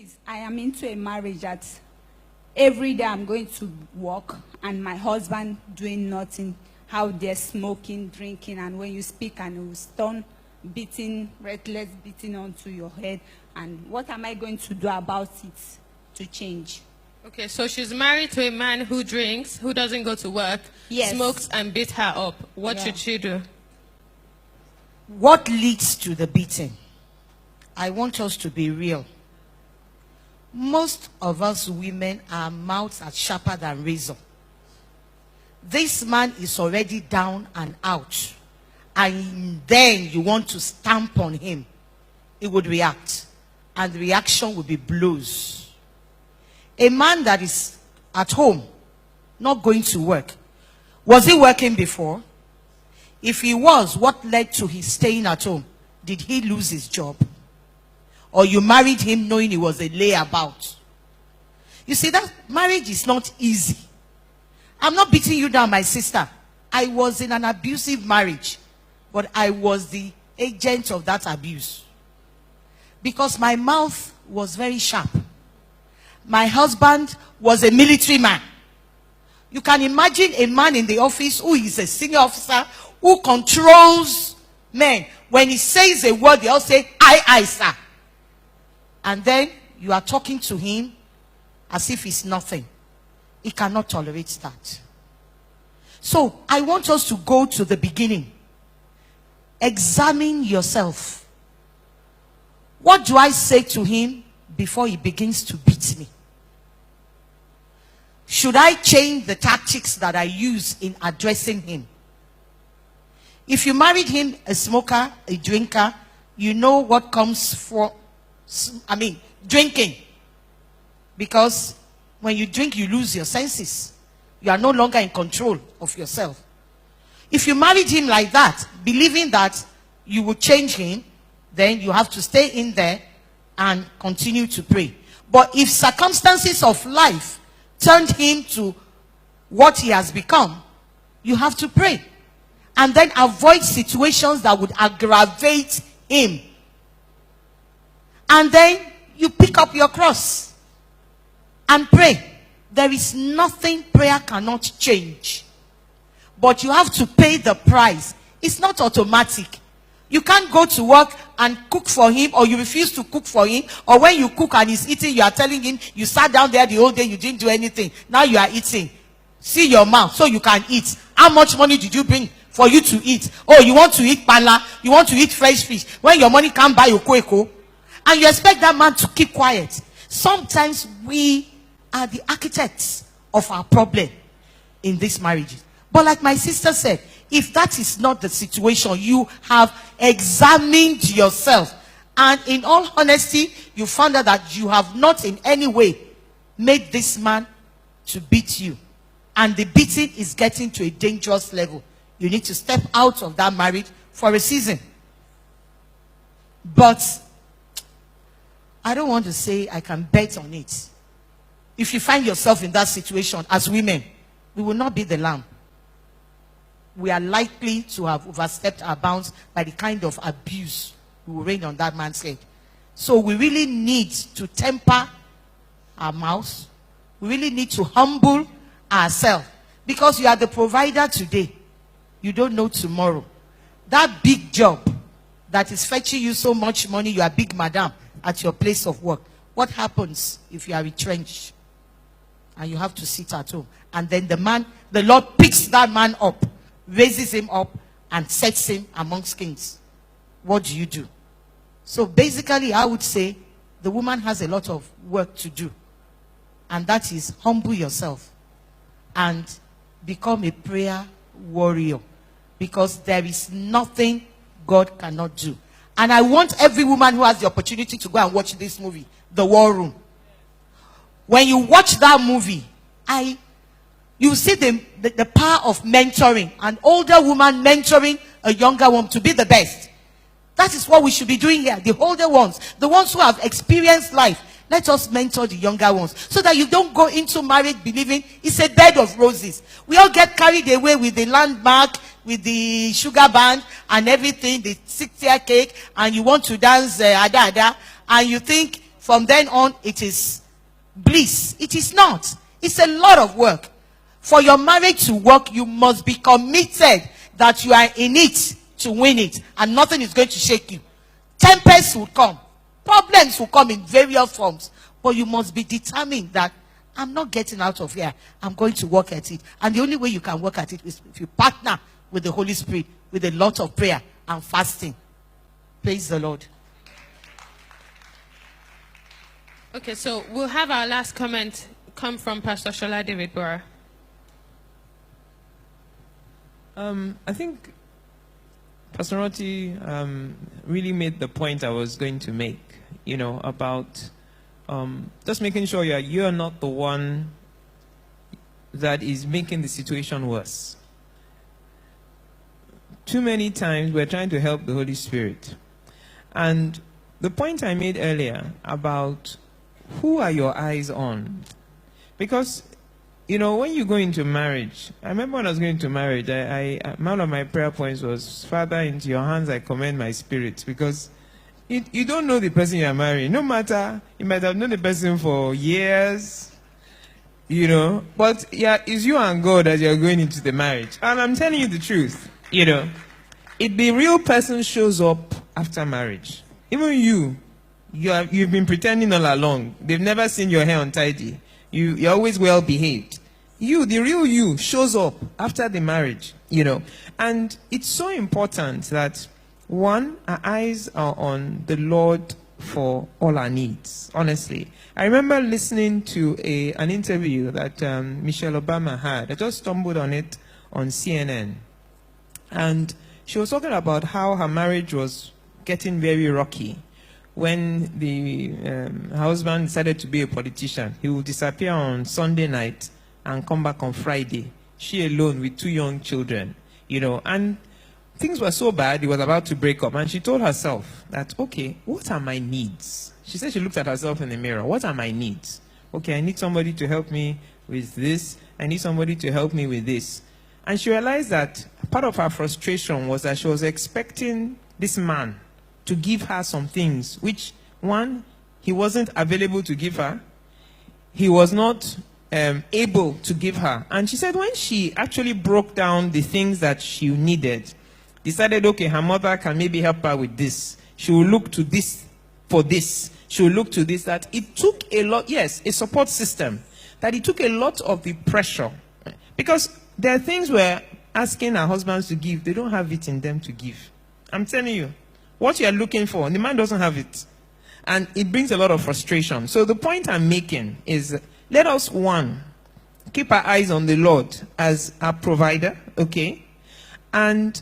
Please, I am into a marriage that every day I'm going to work and my husband doing nothing. How they're smoking, drinking, and when you speak and it will stun, beating, reckless beating onto your head. And what am I going to do about it to change? Okay, so she's married to a man who drinks, who doesn't go to work, Yes. smokes and beat her up. What Yeah. should she do? What leads to the beating? I want us to be real. Most of us women, our mouths are sharper than razor. This man is already down and out, and then you want to stamp on him. He would react, and the reaction would be blows. A man that is at home, not going to work. Was he working before? If he was, what led to his staying at home? Did he lose his job? Or you married him knowing he was a layabout? You see, that marriage is not easy. I'm not beating you down, my sister. I was in an abusive marriage, but I was the agent of that abuse. Because my mouth was very sharp. My husband was a military man. You can imagine a man in the office who is a senior officer who controls men. When he says a word, they all say, aye, sir. And then you are talking to him as if it's nothing. He cannot tolerate that. So I want us to go to the beginning. Examine yourself. What do I say to him before he begins to beat me? Should I change the tactics that I use in addressing him? If you married him a smoker, a drinker, you know what comes for, drinking. Because when you drink, you lose your senses. You are no longer in control of yourself. If you married him like that, believing that you would change him, then you have to stay in there and continue to pray. But if circumstances of life turned him to what he has become, you have to pray. And then avoid situations that would aggravate him. And then you pick up your cross and pray. There is nothing prayer cannot change. But you have to pay the price. It's not automatic. You can't go to work and cook for him, or you refuse to cook for him, or when you cook and he's eating, you are telling him you sat down there the whole day, you didn't do anything. Now you are eating. See your mouth so you can eat. How much money did you bring for you to eat? Oh, you want to eat pala, you want to eat fresh fish. When your money can't buy okoeko, and you expect that man to keep quiet. Sometimes we are the architects of our problem in these marriages. But like my sister said, if that is not the situation, you have examined yourself. And in all honesty, you found out that you have not in any way made this man to beat you. And the beating is getting to a dangerous level. You need to step out of that marriage for a season. But I don't want to say I can bet on it. If you find yourself in that situation as women, we will not be the lamb. We are likely to have overstepped our bounds by the kind of abuse we will rain on that man's head. So we really need to temper our mouths. We really need to humble ourselves. Because you are the provider today. You don't know tomorrow. That big job that is fetching you so much money, you are big madam at your place of work. What happens if you are retrenched and you have to sit at home? And then the Lord picks that man up, raises him up, and sets him amongst kings. What do you do? So basically, I would say the woman has a lot of work to do. And that is humble yourself and become a prayer warrior. Because there is nothing God cannot do. And I want every woman who has the opportunity to go and watch this movie, The War Room. When you watch that movie, you see the power of mentoring. An older woman mentoring a younger woman to be the best. That is what we should be doing here. The older ones, the ones who have experienced life. Let us mentor the younger ones so that you don't go into marriage believing it's a bed of roses. We all get carried away with the landmark, with the sugar band and everything, the 6-year cake, and you want to dance ada ada, and you think from then on it is bliss. It is not. It's a lot of work. For your marriage to work, you must be committed that you are in it to win it, and nothing is going to shake you. Tempests will come. Problems will come in various forms. But you must be determined that I'm not getting out of here. I'm going to work at it. And the only way you can work at it is if you partner with the Holy Spirit with a lot of prayer and fasting. Praise the Lord. Okay, so we'll have our last comment come from Pastor Shola David Bora. I think Pastor Roti really made the point I was going to make, about just making sure you're not the one that is making the situation worse. Too many times we're trying to help the Holy Spirit. And the point I made earlier about who are your eyes on? Because, when you go into marriage, I remember when I was going into marriage, one of my prayer points was, Father, into your hands I commend my spirit. Because you don't know the person you are marrying. No matter, you might have known the person for years, but it's you and God as you're going into the marriage. And I'm telling you the truth, if the real person shows up after marriage, even you've been pretending all along. They've never seen your hair untidy. You're always well behaved. The real you, shows up after the marriage, And it's so important that, one, our eyes are on the Lord for all our needs, honestly. I remember listening to an interview that Michelle Obama had. I just stumbled on it on CNN. And she was talking about how her marriage was getting very rocky. When the husband decided to be a politician, he would disappear on Sunday night and come back on Friday. She alone with 2 young children, And things were so bad, he was about to break up. And she told herself that, okay, what are my needs? She said she looked at herself in the mirror. What are my needs? Okay, I need somebody to help me with this. I need somebody to help me with this. And she realized that part of her frustration was that she was expecting this man to give her some things, which, one, he wasn't available to give her. He was not able to give her. And she said when she actually broke down the things that she needed, decided, okay, her mother can maybe help her with this. She will look to this for this. She will look to this, that it took a lot, yes, a support system, that it took a lot of the pressure. Because there are things we're asking our husbands to give, they don't have it in them to give. I'm telling you, what you are looking for, the man doesn't have it. And it brings a lot of frustration. So the point I'm making is, let us, one, keep our eyes on the Lord as our provider, okay? And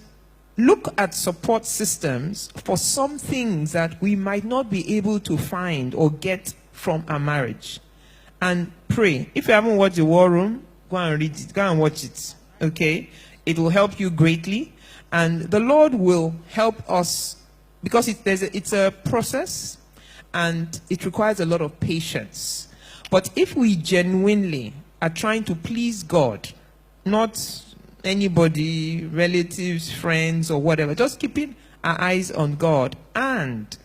look at support systems for some things that we might not be able to find or get from our marriage. And pray. If you haven't watched The War Room, go and read it. Go and watch it, okay? It will help you greatly. And the Lord will help us, because it's a process and it requires a lot of patience. But if we genuinely are trying to please God, not anybody, relatives, friends, or whatever, just keeping our eyes on God and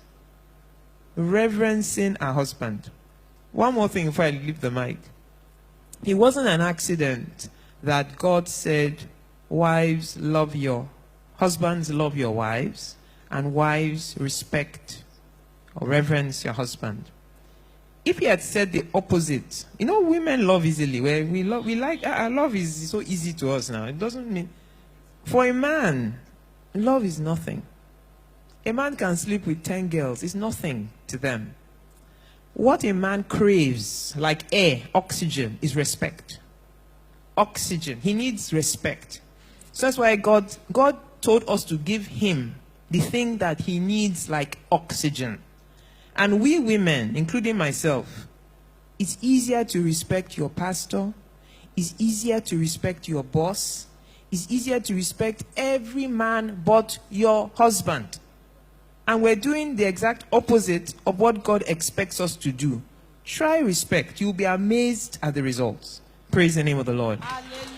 reverencing our husband. One more thing before I leave the mic. It wasn't an accident that God said, wives, love your husbands, love your wives, and wives, respect or reverence your husband. If he had said the opposite, women love easily. Love is so easy to us now. It doesn't mean, for a man, love is nothing. A man can sleep with 10 girls. It's nothing to them. What a man craves, like air, oxygen, is respect. Oxygen. He needs respect. So that's why God told us to give him the thing that he needs, like oxygen. And we women, including myself, it's easier to respect your pastor. It's easier to respect your boss. It's easier to respect every man but your husband. And we're doing the exact opposite of what God expects us to do. Try respect. You'll be amazed at the results. Praise the name of the Lord. Hallelujah.